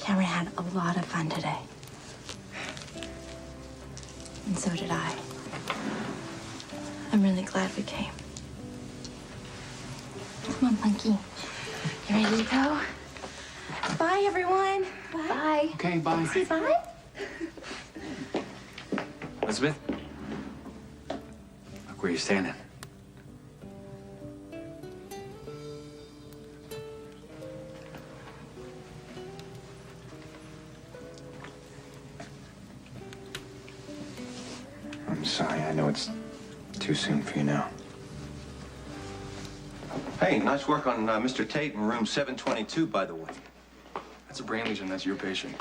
Cameron had a lot of fun today. And so did I. I'm really glad we came. Come on, Punky. You ready to go? Bye, everyone. Bye. Okay, bye. Say bye. Elizabeth? Look where you're standing. I'm sorry. I know it's too soon for you now. Hey, nice work on Mr. Tate in room 722, by the way. That's a brain lesion. That's your patient.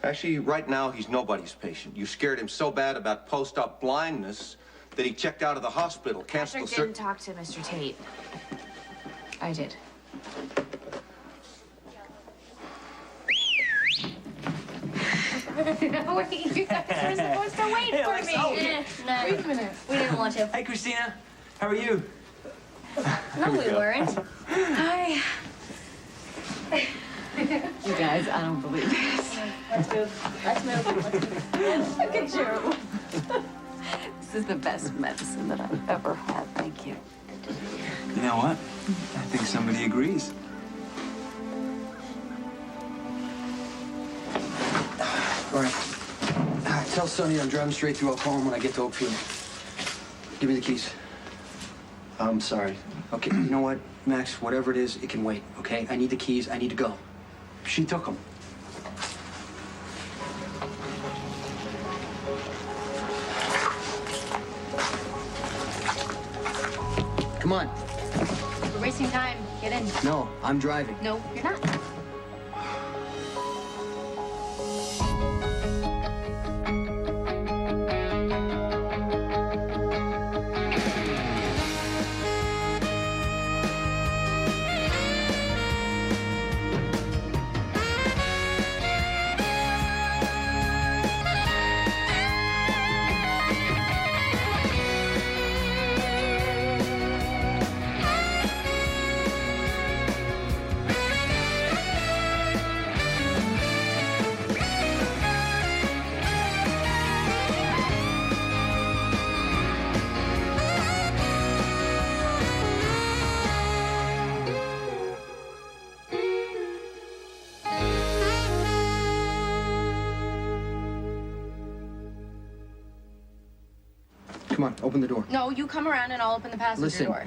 Actually, right now, he's nobody's patient. You scared him so bad about post-op blindness that he checked out of the hospital, canceled the Patrick didn't talk to Mr. Tate. I did. No, wait, you guys were supposed to wait for me. No, Wait a minute. we didn't want to. Hi, Christina. How are you? No, we weren't. Hi. You guys, I don't believe this. Let's move. Let's move. Look at you. This is the best medicine that I've ever had. Thank you. You know what? I think somebody agrees. All right. Tell Sonny I'm driving straight through Oklahoma when I get to Oakfield. Give me the keys. I'm sorry. Okay, you know what, Max? Whatever it is, it can wait, okay? I need the keys. I need to go. She took them. Come on. We're wasting time. Get in. No, I'm driving. No, you're not. Come on, open the door. No, you come around and I'll open the passenger Listen. door.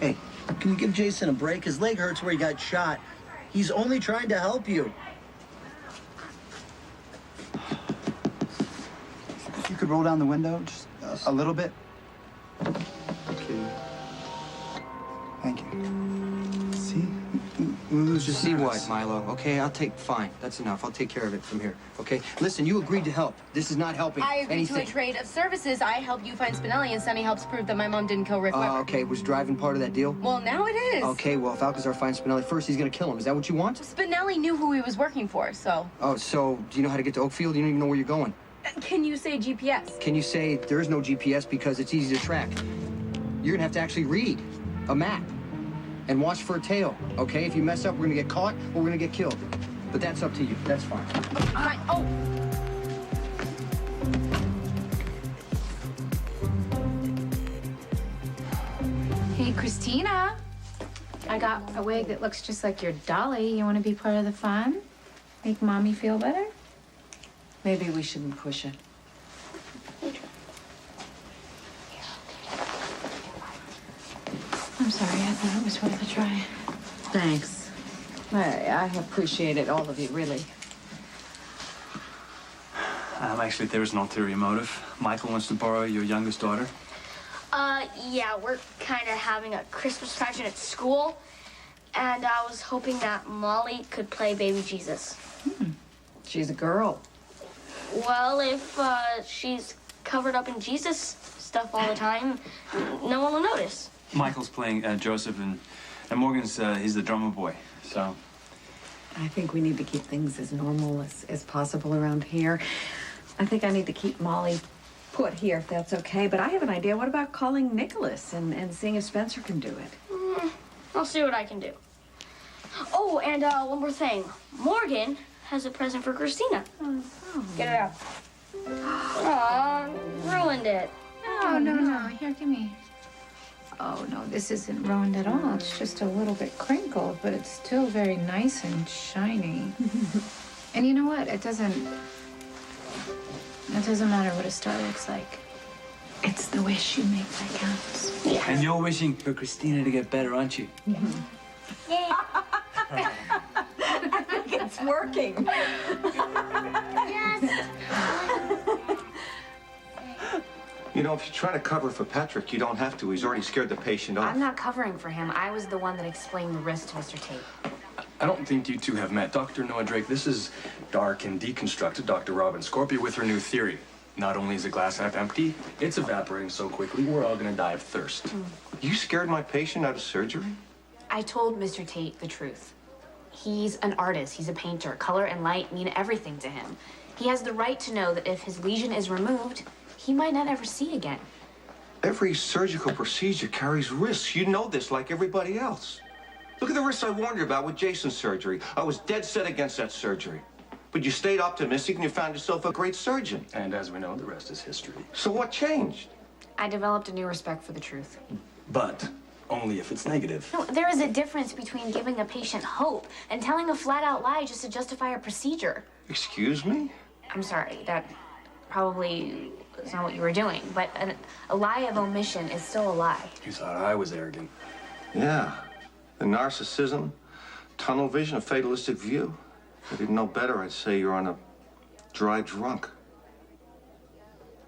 Hey, can you give Jason a break? His leg hurts where he got shot. He's only trying to help you. If you could roll down the window just a little bit. Okay. Thank you. See? Just see what, Milo? Okay, fine. That's enough. I'll take care of it from here. Okay? Listen, you agreed to help. This is not helping I agreed anything. to a trade of services. I help you find Spinelli, and Sonny helps prove that my mom didn't kill Rick Weber. Okay, was driving part of that deal? Well, now it is. Okay, well, if Alcazar finds Spinelli first, he's gonna kill him. Is that what you want? Spinelli knew who he was working for, so. Oh, so do you know how to get to Oakfield? You don't even know where you're going. Can you say GPS? Can you say there is no GPS because it's easy to track? You're gonna have to actually read a map and watch for a tail, okay? If you mess up, we're gonna get caught or we're gonna get killed. But that's up to you. That's fine. Fine. Oh. Hey, Christina. I got a wig that looks just like your dolly. You want to be part of the fun? Make mommy feel better? Maybe we shouldn't push it. I'm sorry. I thought it was worth a try. Thanks. I appreciate it, all of you, really. Actually, there is an ulterior motive. Michael wants to borrow your youngest daughter. Yeah, we're kind of having a Christmas pageant at school, and I was hoping that Molly could play Baby Jesus. She's a girl. Well, if she's covered up in Jesus stuff all the time, no one will notice. Michael's playing Joseph, and Morgan's, he's the drummer boy, so. I think we need to keep things as normal as possible around here. I think I need to keep Molly put here, if that's okay. But I have an idea. What about calling Nicholas and seeing if Spencer can do it? I'll see what I can do. Oh, and one more thing. Morgan has a present for Christina. Get it out. Aw, ruined it. Oh, no. Here, give me. Oh, no, this isn't ruined at all. It's just a little bit crinkled, but it's still very nice and shiny. And you know what? It doesn't matter what a star looks like. It's the wish you make that counts. And you're wishing for Christina to get better, aren't you? Yeah. I think it's working. Yes. You know, if you're trying to cover for Patrick, you don't have to. He's already scared the patient off. I'm not covering for him. I was the one that explained the risk to Mr. Tate. I don't think you two have met. Dr. Noah Drake, this is dark and deconstructed Dr. Robin Scorpio with her new theory. Not only is the glass half empty, it's evaporating so quickly, we're all gonna die of thirst. You scared my patient out of surgery? I told Mr. Tate the truth. He's an artist. He's a painter. Color and light mean everything to him. He has the right to know that if his lesion is removed, he might not ever see again. Every surgical procedure carries risks. You know this like everybody else. Look at the risks I warned you about with Jason's surgery. I was dead set against that surgery. But you stayed optimistic and you found yourself a great surgeon. And as we know, the rest is history. So what changed? I developed a new respect for the truth. But only if it's negative. No, there is a difference between giving a patient hope and telling a flat-out lie just to justify a procedure. Excuse me? I'm sorry, that probably is not what you were doing, but a lie of omission is still a lie. You thought I was arrogant. Yeah. The narcissism, tunnel vision, a fatalistic view. If I didn't know better, I'd say you're on a dry drunk.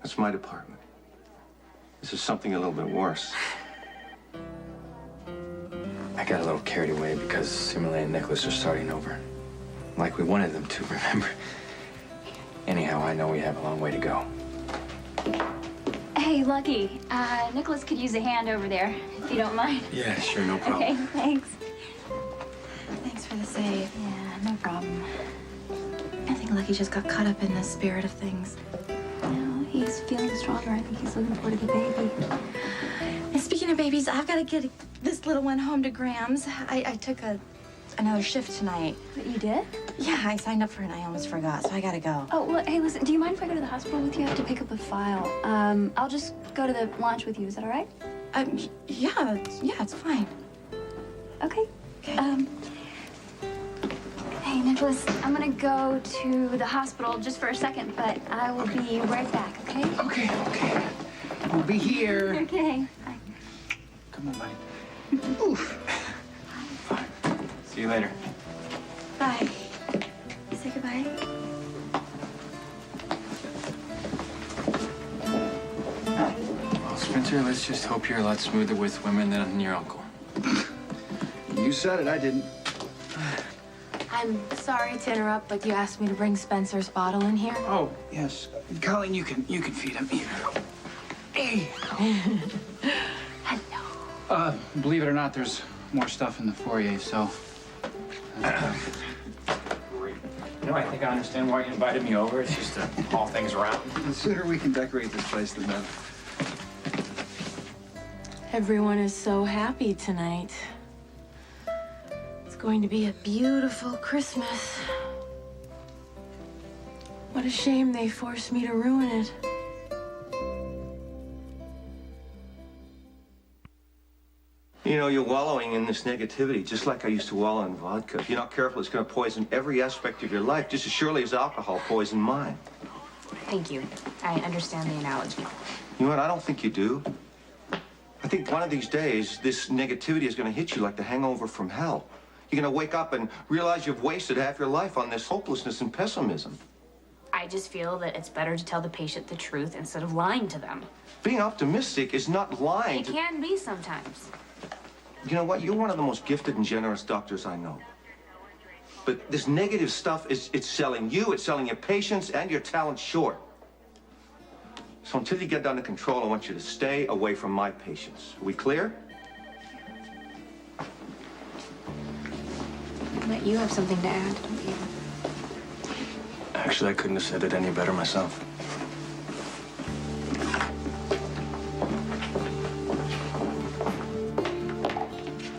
That's my department. This is something a little bit worse. I got a little carried away because Simile and Nicholas are starting over. Like we wanted them to, remember? Anyhow, I know we have a long way to go. Hey, Lucky. Nicholas could use a hand over there, if you don't mind. Yeah, sure, no problem. Okay, thanks. Thanks for the save. Yeah, no problem. I think Lucky just got caught up in the spirit of things. No, he's feeling stronger. I think he's looking forward to the baby. And speaking of babies, I've got to get this little one home to Graham's. I took another shift tonight. You did? Yeah, I signed up for it and I almost forgot, so I gotta go. Oh, well, hey, listen, do you mind if I go to the hospital with you? I have to pick up a file. I'll just go to the launch with you. Is that all right? Yeah, it's fine. Okay. Hey, Nicholas, I'm gonna go to the hospital just for a second, but I will be right back, okay? Okay. We'll be here. Okay. Bye. Come on, buddy. Oof. See you later. Bye. Say goodbye. Well, Spencer, let's just hope you're a lot smoother with women than your uncle. You said it, I didn't. I'm sorry to interrupt, but you asked me to bring Spencer's bottle in here. Oh, yes. Colleen, you can feed him. Here. Hey. Hello. Believe it or not, there's more stuff in the foyer, so. Great. You know, I think I understand why you invited me over. It's just to haul things around. The sooner we can decorate this place, the better. Everyone is so happy tonight. It's going to be a beautiful Christmas. What a shame they forced me to ruin it. You know, you're wallowing in this negativity just like I used to wallow in vodka. If you're not careful, it's going to poison every aspect of your life just as surely as alcohol poisoned mine. Thank you. I understand the analogy. You know what? I don't think you do. I think one of these days, this negativity is going to hit you like the hangover from hell. You're going to wake up and realize you've wasted half your life on this hopelessness and pessimism. I just feel that it's better to tell the patient the truth instead of lying to them. Being optimistic is not lying It to... can be sometimes. You know what? You're one of the most gifted and generous doctors I know. But this negative stuff, it's selling you, it's selling your patients and your talent short. So until you get under control, I want you to stay away from my patients. Are we clear? But you have something to add, don't you? Actually, I couldn't have said it any better myself.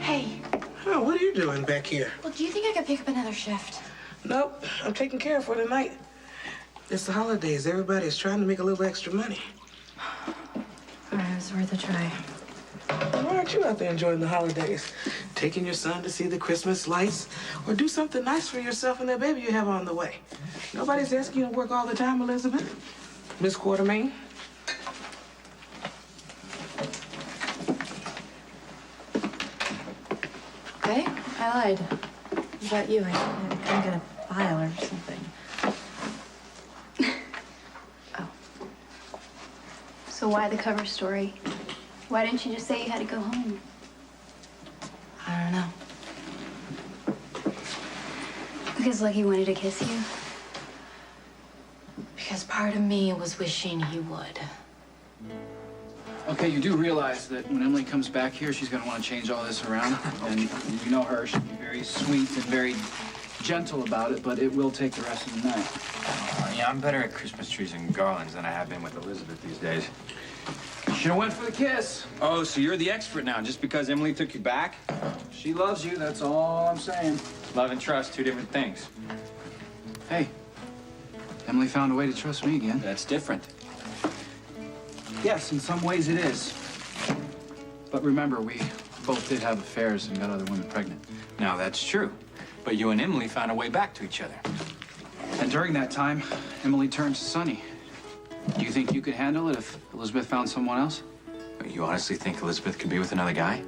Hey. Oh, what are you you doing back here? Well, do you think I could pick up another shift? Nope, I'm taking care of for tonight. It's the holidays. Everybody's trying to make a little extra money. All right, it was worth a try. Why aren't you out there enjoying the holidays? Taking your son to see the Christmas lights? Or do something nice for yourself and that baby you have on the way. Nobody's asking you to work all the time, Elizabeth. Miss Quartermain? Okay, I lied. What about you? I couldn't get a file or something. So why the cover story? Why didn't you just say you had to go home? I don't know. Because Lucky wanted to kiss you? Because part of me was wishing he would. Okay, you do realize that when Emily comes back here, she's gonna want to change all this around. And you know her, she'll be very sweet and very gentle about it, but it will take the rest of the night. Yeah, I'm better at Christmas trees and garlands than I have been with Elizabeth these days. Should've went for the kiss. Oh, so you're the expert now, just because Emily took you back? She loves you, that's all I'm saying. Love and trust, two different things. Hey, Emily found a way to trust me again. That's different. Yes, in some ways it is. But remember, we both did have affairs and got other women pregnant. Now, that's true. But you and Emily found a way back to each other. And during that time, Emily turned to Sonny. Do you think you could handle it if Elizabeth found someone else? You honestly think Elizabeth could be with another guy?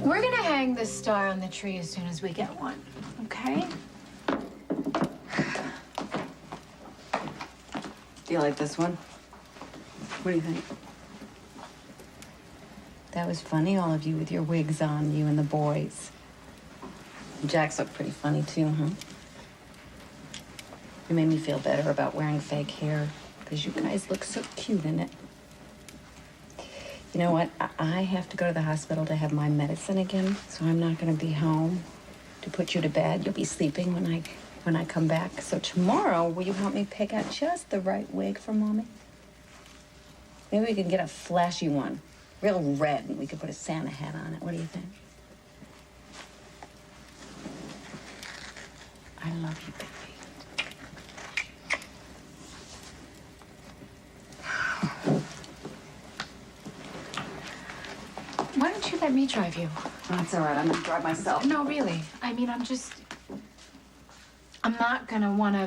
We're gonna hang this star on the tree as soon as we get one, okay? Do you like this one? What do you think? That was funny, all of you with your wigs on, you and the boys. Jack's looked pretty funny too, huh? It made me feel better about wearing fake hair, because you guys look so cute in it. You know what? I have to go to the hospital to have my medicine again, so I'm not gonna be home to put you to bed. You'll be sleeping when I come back. So tomorrow, will you help me pick out just the right wig for Mommy? Maybe we can get a flashy one, real red, and we could put a Santa hat on it. What do you think? I love you, baby. Why don't you let me drive you? That's all right. I'm gonna drive myself. No, really. I mean, I'm not gonna wanna,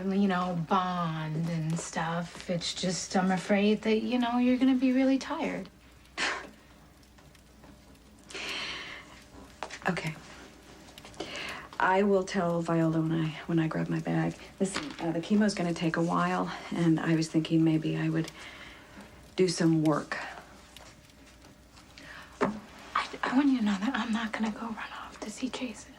bond and stuff. It's just, I'm afraid that, you're gonna be really tired. Okay. I will tell Viola when I grab my bag. Listen, the chemo's gonna take a while, and I was thinking maybe I would do some work. I want you to know that I'm not gonna go run off to see Jason.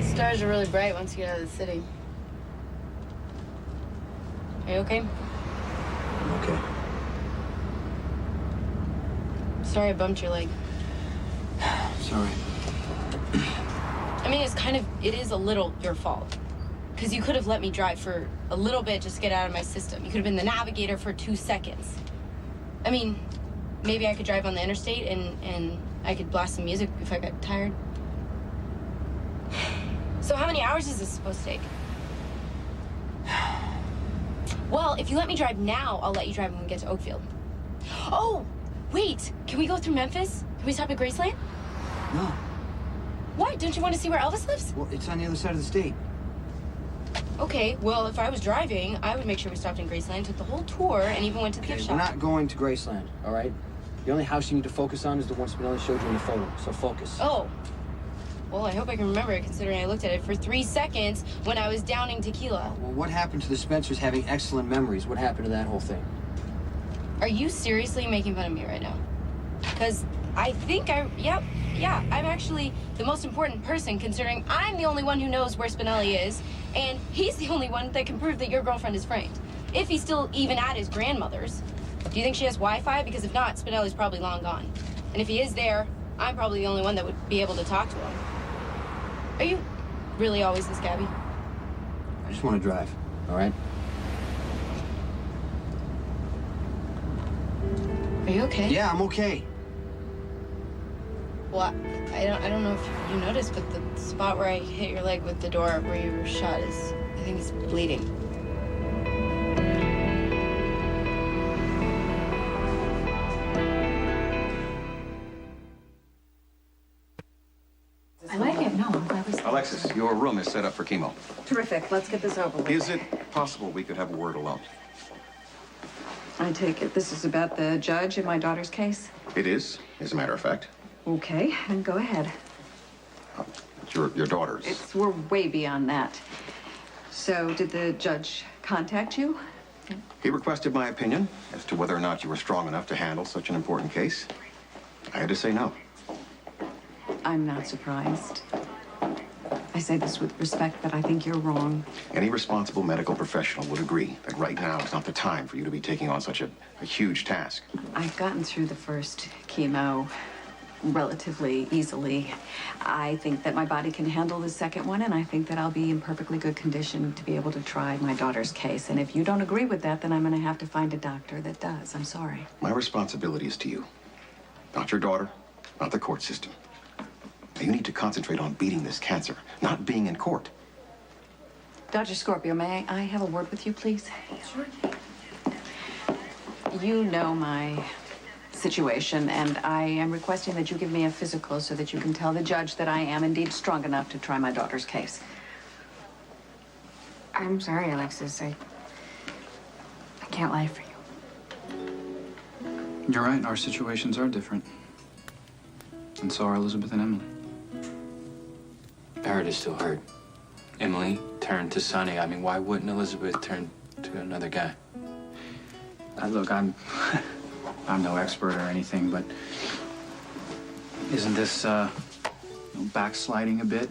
Stars are really bright once you get out of the city. Are you okay? I'm okay. Sorry I bumped your leg. Sorry. I mean, it is a little your fault. Because you could have let me drive for a little bit just to get out of my system. You could have been the navigator for 2 seconds. I mean, maybe I could drive on the interstate and I could blast some music if I got tired. So how many hours is this supposed to take? Well, if you let me drive now, I'll let you drive when we get to Oakfield. Oh, wait, can we go through Memphis? Can we stop at Graceland? No. Why? Don't you want to see where Elvis lives? Well, it's on the other side of the state. Okay, well, if I was driving, I would make sure we stopped in Graceland, took the whole tour, and even went to the gift We're shop. not going to Graceland, all right? The only house you need to focus on is the one Spinelli showed you in the photo, so focus. Oh. Well, I hope I can remember it, considering I looked at it for 3 seconds when I was downing tequila. Well, what happened to the Spencers having excellent memories? What happened to that whole thing? Are you seriously making fun of me right now? Because I'm actually the most important person, considering I'm the only one who knows where Spinelli is, and he's the only one that can prove that your girlfriend is framed. If he's still even at his grandmother's. Do you think she has Wi-Fi? Because if not, Spinelli's probably long gone. And if he is there, I'm probably the only one that would be able to talk to him. Are you really always this Gabby? I just want to drive, all right? Are you okay? Yeah, I'm okay. Well, I don't know if you noticed, but the spot where I hit your leg with the door where you were shot is, I think it's bleeding. I like it. No, I'm glad we saw Alexis, your room is set up for chemo. Terrific. Let's get this over with. Is it possible we could have a word alone? I take it this is about the judge in my daughter's case? It is, as a matter of fact. Okay, and go ahead. It's your daughter's. We're way beyond that. So, did the judge contact you? He requested my opinion as to whether or not you were strong enough to handle such an important case. I had to say no. I'm not surprised. I say this with respect, but I think you're wrong. Any responsible medical professional would agree that right now is not the time for you to be taking on such a huge task. I've gotten through the first chemo relatively easily. I think that my body can handle the second one, and I think that I'll be in perfectly good condition to be able to try my daughter's case. And if you don't agree with that, then I'm going to have to find a doctor that does. I'm sorry. My responsibility is to you, not your daughter, not the court system. You need to concentrate on beating this cancer, not being in court. Dr. Scorpio, may I have a word with you, please? Sure. You know my situation, and I am requesting that you give me a physical so that you can tell the judge that I am indeed strong enough to try my daughter's case. I'm sorry, Alexis. I can't lie for you. You're right, our situations are different. And so are Elizabeth and Emily. Barrett is still hurt. Emily turned to Sonny. I mean, why wouldn't Elizabeth turn to another guy? Look, I'm no expert or anything, but isn't this backsliding a bit?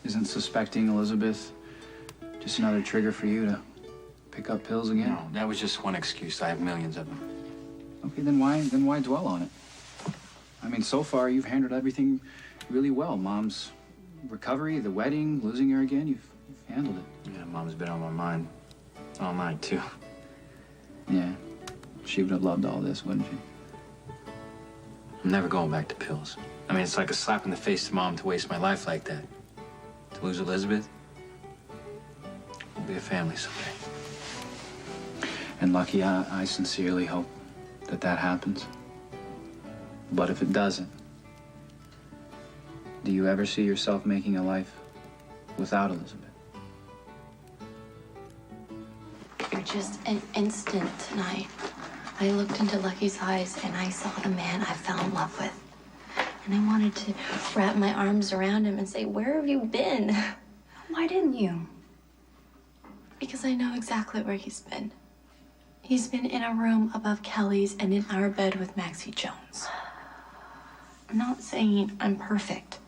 Isn't suspecting Elizabeth just another trigger for you to pick up pills again? No, that was just one excuse. I have millions of them. Okay, then why dwell on it? I mean, so far you've handled everything really well. Mom's recovery, the wedding, losing her again, you've handled it. Yeah, Mom's been on my mind all night, too. Yeah, she would have loved all this, wouldn't she? I'm never going back to pills. I mean, it's like a slap in the face to Mom to waste my life like that. To lose Elizabeth, we'll be a family someday. And Lucky, I sincerely hope that that happens. But if it doesn't, do you ever see yourself making a life without Elizabeth? You're just an instant tonight. I looked into Lucky's eyes and I saw the man I fell in love with. And I wanted to wrap my arms around him and say, "Where have you been?" Why didn't you? Because I know exactly where he's been. He's been in a room above Kelly's and in our bed with Maxie Jones. I'm not saying I'm perfect,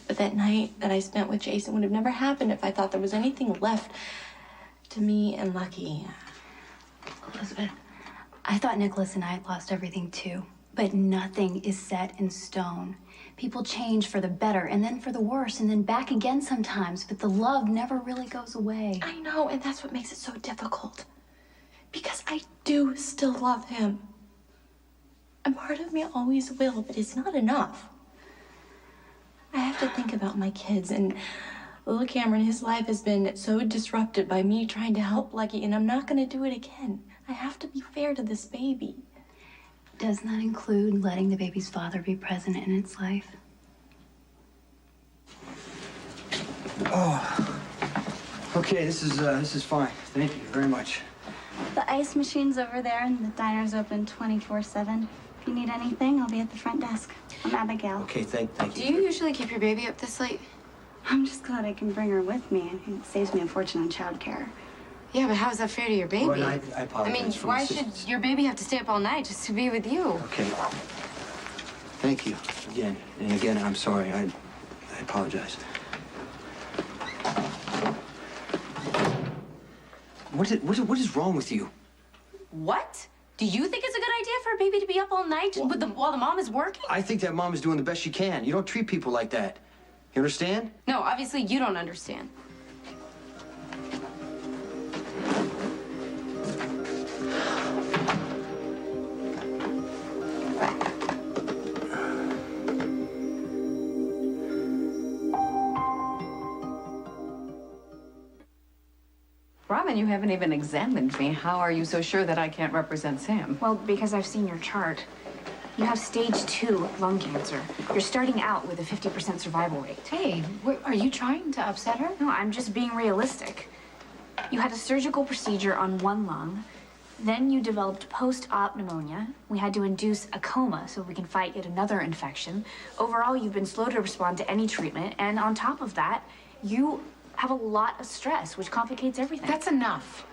but that night that I spent with Jason would have never happened if I thought there was anything left to me and Lucky. Elizabeth, I thought Nicholas and I had lost everything too, but nothing is set in stone. People change for the better and then for the worse and then back again sometimes, but the love never really goes away. I know, and that's what makes it so difficult. Because I do still love him. And part of me always will, but it's not enough. I have to think about my kids, and little Cameron, his life has been so disrupted by me trying to help Lucky, and I'm not going to do it again. I have to be fair to this baby. Does that include letting the baby's father be present in its life? Oh. Okay, this is fine. Thank you very much. The ice machine's over there and the diner's open 24/7. If you need anything, I'll be at the front desk. I'm Abigail. Okay, thank you. Do you usually keep your baby up this late? I'm just glad I can bring her with me. It saves me a fortune on childcare. Yeah, but how is that fair to your baby? Well, I apologize I mean, for why my should your baby have to stay up all night just to be with you? Okay. Thank you again. And again, I'm sorry. I apologize. What is wrong with you? What? Do you think it's a good idea for a baby to be up all night while the mom is working? I think that mom is doing the best she can. You don't treat people like that. You understand? No, obviously you don't understand. Robin, you haven't even examined me. How are you so sure that I can't represent Sam? Well, because I've seen your chart. You have stage 2 lung cancer. You're starting out with a 50% survival rate. Hey, are you trying to upset her? No, I'm just being realistic. You had a surgical procedure on one lung. Then you developed post-op pneumonia. We had to induce a coma so we can fight yet another infection. Overall, you've been slow to respond to any treatment. And on top of that, you have a lot of stress, which complicates everything. That's enough.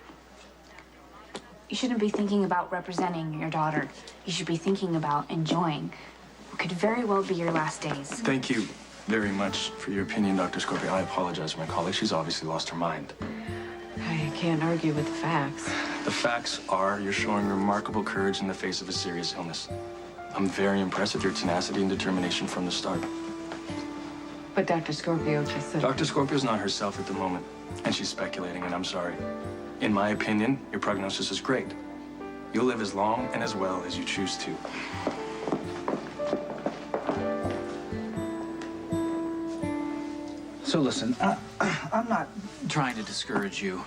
You shouldn't be thinking about representing your daughter. You should be thinking about enjoying what could very well be your last days. Thank you very much for your opinion, Dr. Scorpio. I apologize for my colleague. She's obviously lost her mind. I can't argue with the facts. The facts are you're showing remarkable courage in the face of a serious illness. I'm very impressed with your tenacity and determination from the start. But Dr. Scorpio just said... Dr. Scorpio's not herself at the moment, and she's speculating, and I'm sorry. In my opinion, your prognosis is great. You'll live as long and as well as you choose to. So listen, I'm not trying to discourage you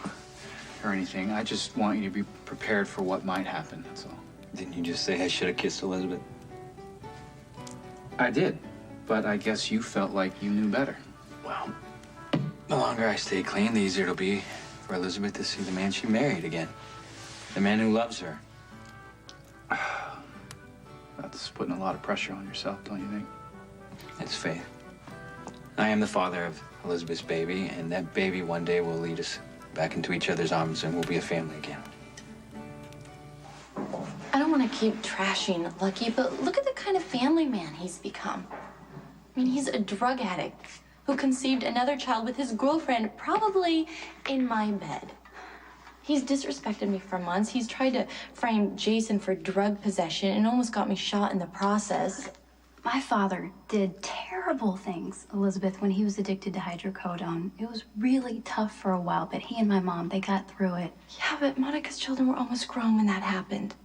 or anything. I just want you to be prepared for what might happen, that's all. Didn't you just say I should have kissed Elizabeth? I did, but I guess you felt like you knew better. Well, the longer I stay clean, the easier it'll be for Elizabeth to see the man she married again. The man who loves her. That's putting a lot of pressure on yourself, don't you think? It's Faith. I am the father of Elizabeth's baby, and that baby one day will lead us back into each other's arms and we'll be a family again. I don't want to keep trashing Lucky, but look at the kind of family man he's become. I mean, he's a drug addict who conceived another child with his girlfriend, probably in my bed. He's disrespected me for months. He's tried to frame Jason for drug possession and almost got me shot in the process. My father did terrible things, Elizabeth, when he was addicted to hydrocodone. It was really tough for a while, but he and my mom, they got through it. Yeah, but Monica's children were almost grown when that happened.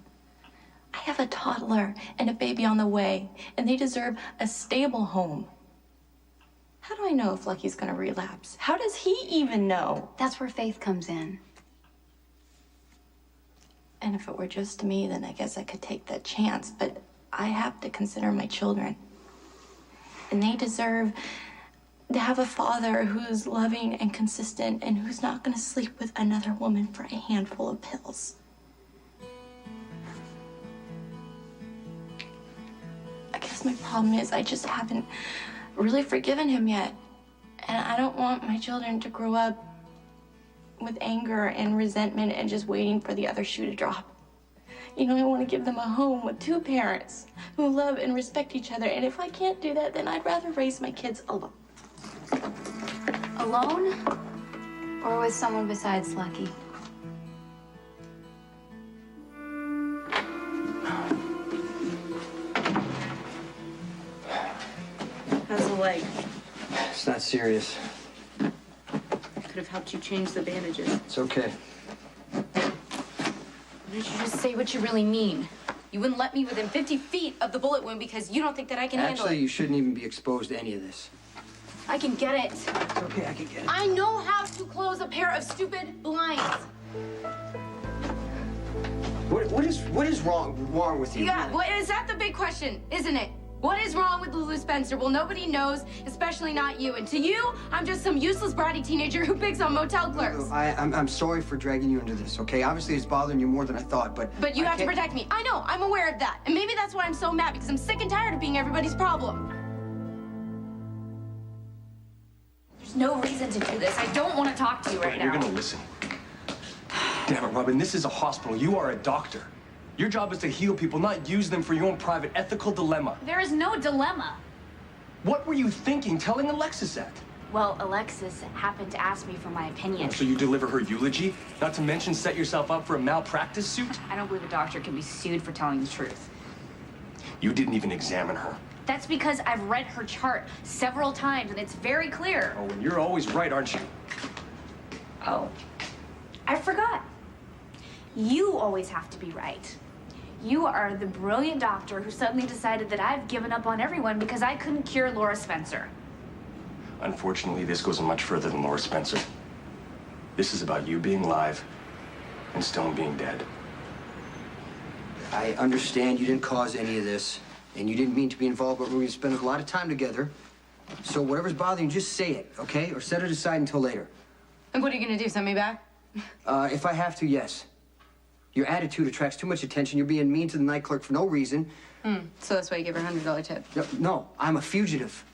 I have a toddler and a baby on the way, and they deserve a stable home. How do I know if Lucky's gonna relapse? How does he even know? That's where Faith comes in. And if it were just me, then I guess I could take that chance, but I have to consider my children. And they deserve to have a father who's loving and consistent and who's not gonna sleep with another woman for a handful of pills. I guess my problem is I just haven't really forgiven him yet. And I don't want my children to grow up with anger and resentment and just waiting for the other shoe to drop. You know, I want to give them a home with two parents who love and respect each other. And if I can't do that, then I'd rather raise my kids alone. Alone? Or with someone besides Lucky? How's the leg? It's not serious. Could have helped you change the bandages. It's okay. Why don't you just say what you really mean? You wouldn't let me within 50 feet of the bullet wound because you don't think that I can handle Actually, it. you shouldn't even be exposed to any of this. I can get it. It's okay, I can get it. I know how to close a pair of stupid blinds. What is wrong with you? Yeah, well, is that the big question, isn't it? What is wrong with Lulu Spencer? Well, nobody knows, especially not you. And to you, I'm just some useless bratty teenager who picks on motel clerks. I'm sorry for dragging you into this, okay? Obviously, it's bothering you more than I thought, but... But you I have to can't- protect me. I know, I'm aware of that. And maybe that's why I'm so mad, because I'm sick and tired of being everybody's problem. There's no reason to do this. I don't want to talk to you right now. You're gonna listen. Damn it, Robin, this is a hospital. You are a doctor. Your job is to heal people, not use them for your own private ethical dilemma. There is no dilemma. What were you thinking telling Alexis that? Well, Alexis happened to ask me for my opinion. So you deliver her eulogy? Not to mention set yourself up for a malpractice suit? I don't believe a doctor can be sued for telling the truth. You didn't even examine her. That's because I've read her chart several times and it's very clear. Oh, and you're always right, aren't you? Oh, I forgot. You always have to be right. You are the brilliant doctor who suddenly decided that I've given up on everyone because I couldn't cure Laura Spencer. Unfortunately, this goes much further than Laura Spencer. This is about you being alive and Stone being dead. I understand you didn't cause any of this, and you didn't mean to be involved, but we're going to spend a lot of time together. So whatever's bothering you, just say it, okay? Or set it aside until later. And what are you gonna do, send me back? If I have to, yes. Your attitude attracts too much attention. You're being mean to the night clerk for no reason. So that's why you give her a $100 tip. No, I'm a fugitive,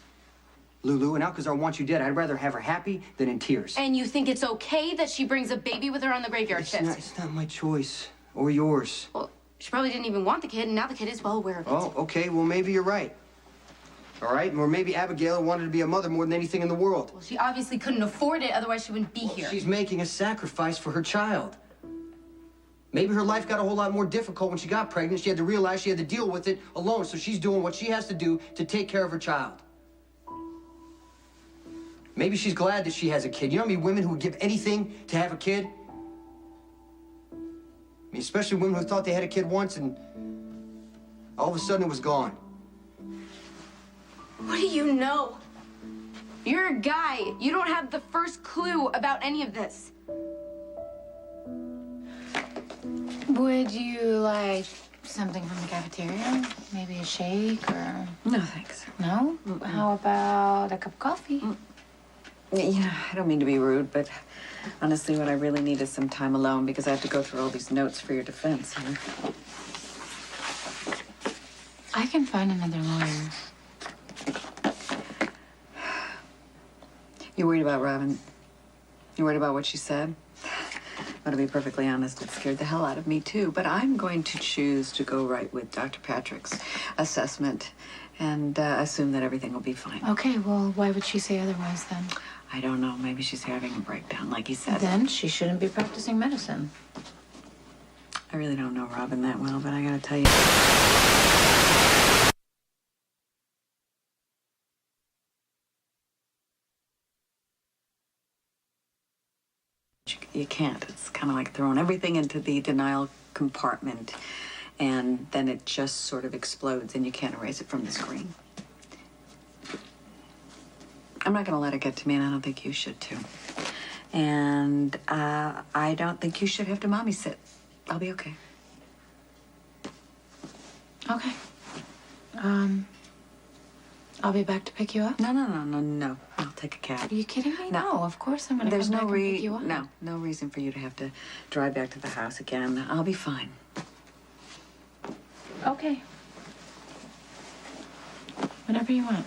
Lulu, and Alcazar wants you dead. I'd rather have her happy than in tears. And you think it's okay that she brings a baby with her on the graveyard shift? It's not my choice, or yours. Well, she probably didn't even want the kid, and now the kid is well aware of it. Oh, okay, well, maybe you're right. All right, or maybe Abigail wanted to be a mother more than anything in the world. Well, she obviously couldn't afford it, otherwise she wouldn't be here. She's making a sacrifice for her child. Maybe her life got a whole lot more difficult when she got pregnant. She had to realize she had to deal with it alone, so she's doing what she has to do to take care of her child. Maybe she's glad that she has a kid. You know how many women who would give anything to have a kid? I mean, especially women who thought they had a kid once and all of a sudden it was gone. What do you know? You're a guy. You don't have the first clue about any of this. Would you like something from the cafeteria? Maybe a shake or... No, thanks. No? How about a cup of coffee? Yeah, I don't mean to be rude, but honestly, what I really need is some time alone because I have to go through all these notes for your defense. You know? I can find another lawyer. You worried about Robin? You worried about what she said? But to be perfectly honest, it scared the hell out of me too. But I'm going to choose to go right with Dr. Patrick's assessment and assume that everything will be fine. Okay, well, why would she say otherwise then? I don't know. Maybe she's having a breakdown, like he said. Then she shouldn't be practicing medicine. I really don't know Robin that well, but I gotta tell you. You can't. It's kind of like throwing everything into the denial compartment, and then it just sort of explodes, and you can't erase it from the screen. I'm not going to let it get to me, and I don't think you should, too. And I don't think you should have to mommy sit. I'll be okay. Okay. I'll be back to pick you up? No. I'll take a cab. Are you kidding me? No, of course I'm gonna There's come no back and pick you up. no reason for you to have to drive back to the house again. I'll be fine. Okay. Whenever you want.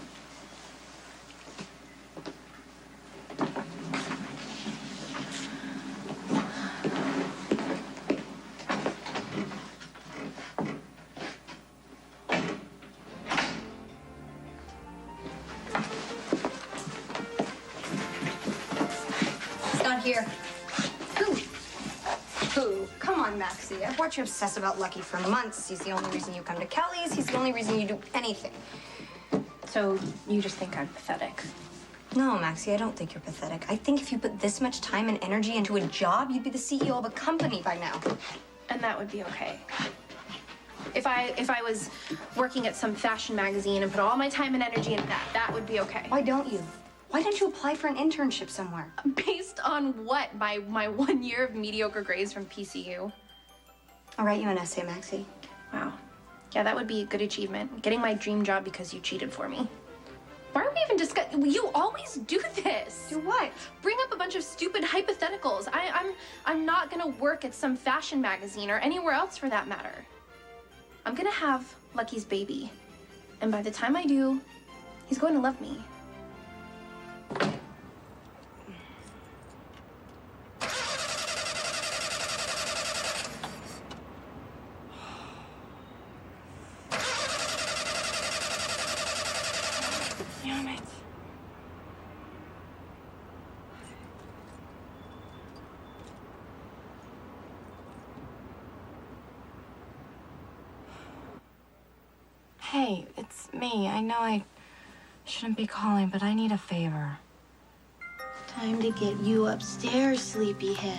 Here. Who? Come on, Maxie. I've watched you obsess about Lucky for months. He's the only reason you come to Kelly's. He's the only reason you do anything. So you just think I'm pathetic? No, Maxie, I don't think you're pathetic. I think if you put this much time and energy into a job, you'd be the CEO of a company by now. And that would be okay. If I was working at some fashion magazine and put all my time and energy into that, that would be okay. Why don't you? Why don't you apply for an internship somewhere? Based on what? My 1 year of mediocre grades from PCU? I'll write you an essay, Maxie. Wow. Yeah, that would be a good achievement. Getting my dream job because you cheated for me. Why are we even discussing? You always do this. Do what? Bring up a bunch of stupid hypotheticals. I'm not gonna work at some fashion magazine or anywhere else for that matter. I'm gonna have Lucky's baby. And by the time I do, he's going to love me. Hey, it's me. I know I shouldn't be calling, but I need a favor. Time to get you upstairs, sleepyhead.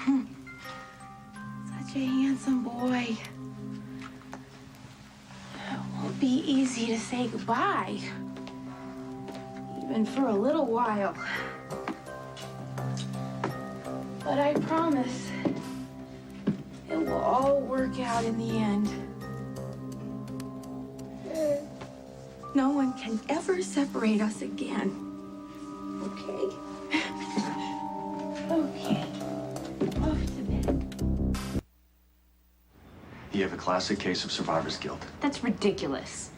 Such a handsome boy. It won't be easy to say goodbye. Even for a little while. But I promise it will all work out in the end. No one can ever separate us again. Okay? Okay. Off to bed. You have a classic case of survivor's guilt. That's ridiculous.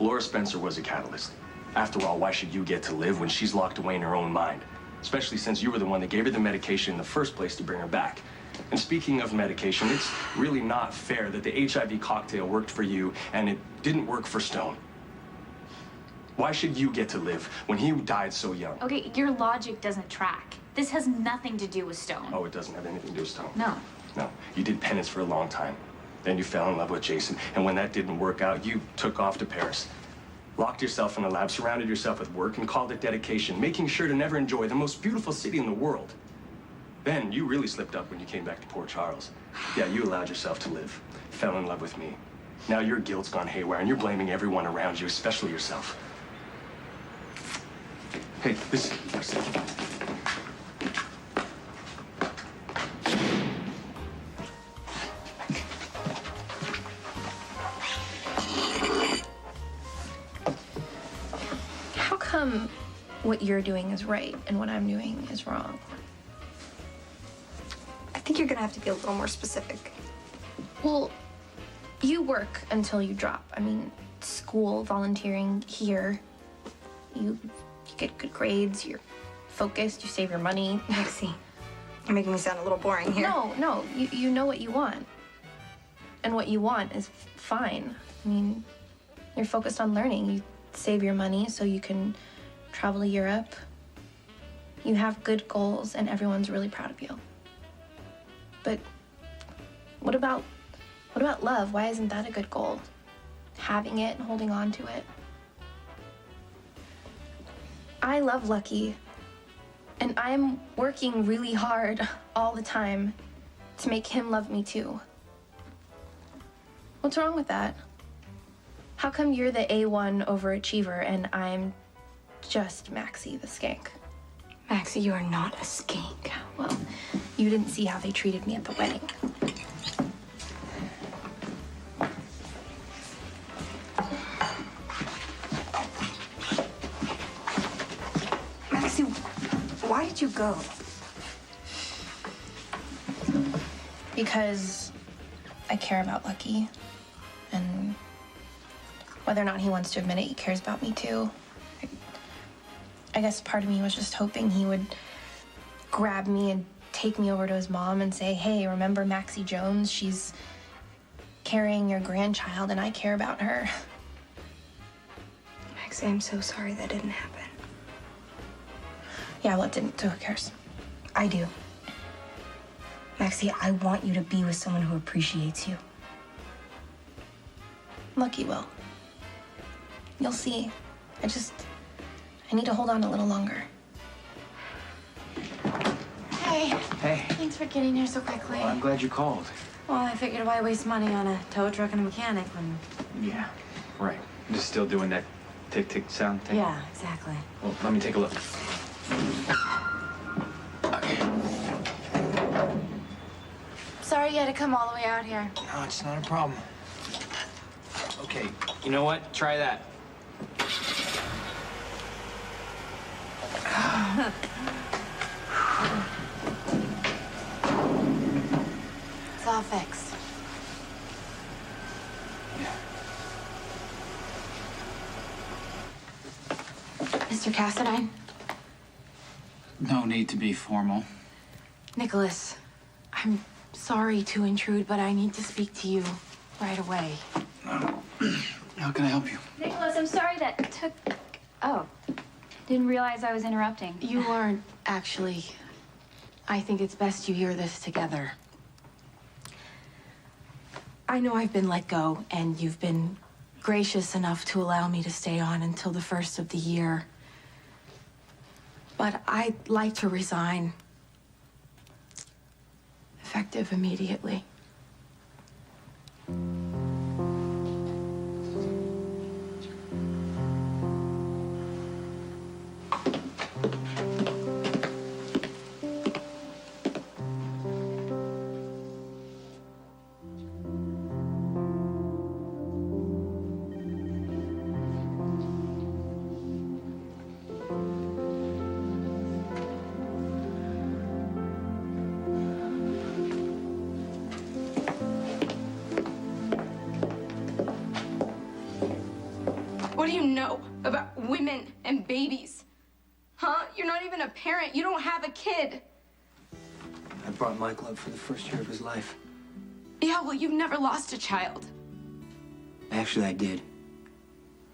Laura Spencer was a catalyst. After all, why should you get to live when she's locked away in her own mind? Especially since you were the one that gave her the medication in the first place to bring her back. And speaking of medication, it's really not fair that the HIV cocktail worked for you and it didn't work for Stone. Why should you get to live when he died so young? Okay, your logic doesn't track. This has nothing to do with Stone. Oh, it doesn't have anything to do with Stone. No. No, you did penance for a long time. Then you fell in love with Jason, and when that didn't work out, you took off to Paris. Locked yourself in a lab, surrounded yourself with work, and called it dedication, making sure to never enjoy the most beautiful city in the world. Then you really slipped up when you came back to Port Charles. Yeah, you allowed yourself to live, fell in love with me. Now your guilt's gone haywire, and you're blaming everyone around you, especially yourself. Hey, listen. How come what you're doing is right and what I'm doing is wrong? I think you're gonna have to be a little more specific. Well, you work until you drop. I mean, school, volunteering here. You get good grades, you're focused, you save your money. Maxie, you're making me sound a little boring here. No, you know what you want. And what you want is fine. I mean, you're focused on learning. You save your money so you can travel to Europe. You have good goals and everyone's really proud of you. But what about love? Why isn't that a good goal? Having it and holding on to it. I love Lucky, and I'm working really hard all the time to make him love me too. What's wrong with that? How come you're the A1 overachiever and I'm just Maxie the skank? Maxie, you are not a skank. Well, you didn't see how they treated me at the wedding. Maxie, why did you go? Because I care about Lucky, and whether or not he wants to admit it, he cares about me too. I guess part of me was just hoping he would grab me and take me over to his mom and say, hey, remember Maxie Jones? She's carrying your grandchild and I care about her. Maxie, I'm so sorry that didn't happen. Yeah, well, it didn't, so who cares? I do. Maxie, I want you to be with someone who appreciates you. Lucky will. You'll see. I need to hold on a little longer. Hey. Hey. Thanks for getting here so quickly. Well, I'm glad you called. Well, I figured why waste money on a tow truck and a mechanic when... Yeah, right. Just still doing that tick-tick sound thing? Yeah, exactly. Well, let me take a look. Sorry you had to come all the way out here. No, it's not a problem. Okay, you know what? Try that. It's all fixed. Mr. Cassadine? No need to be formal. Nicholas, I'm sorry to intrude, but I need to speak to you right away. How can I help you? Nicholas, I'm sorry that took... Oh. Didn't realize I was interrupting. You aren't, actually. I think it's best you hear this together. I know I've been let go, and you've been gracious enough to allow me to stay on until the first of the year. But I'd like to resign. Effective immediately. What do you know about women and babies? Huh? You're not even a parent. You don't have a kid. I brought Michael up for the first year of his life. Yeah, well, you've never lost a child. Actually, I did.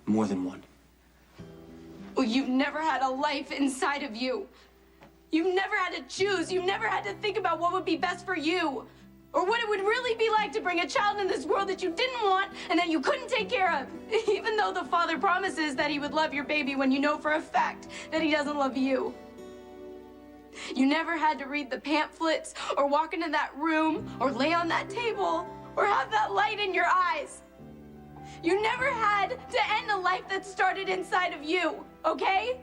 More than one. Well, you've never had a life inside of you. You've never had to choose. You've never had to think about what would be best for you. Or what it would really be like to bring a child in this world that you didn't want and that you couldn't take care of. Even though the father promises that he would love your baby when you know for a fact that he doesn't love you. You never had to read the pamphlets or walk into that room or lay on that table or have that light in your eyes. You never had to end a life that started inside of you, okay?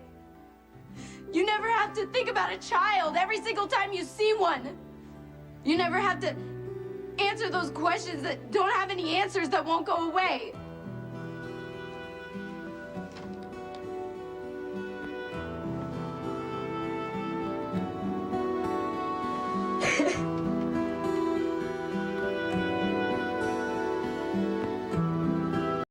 You never have to think about a child every single time you see one. You never have to answer those questions that don't have any answers that won't go away.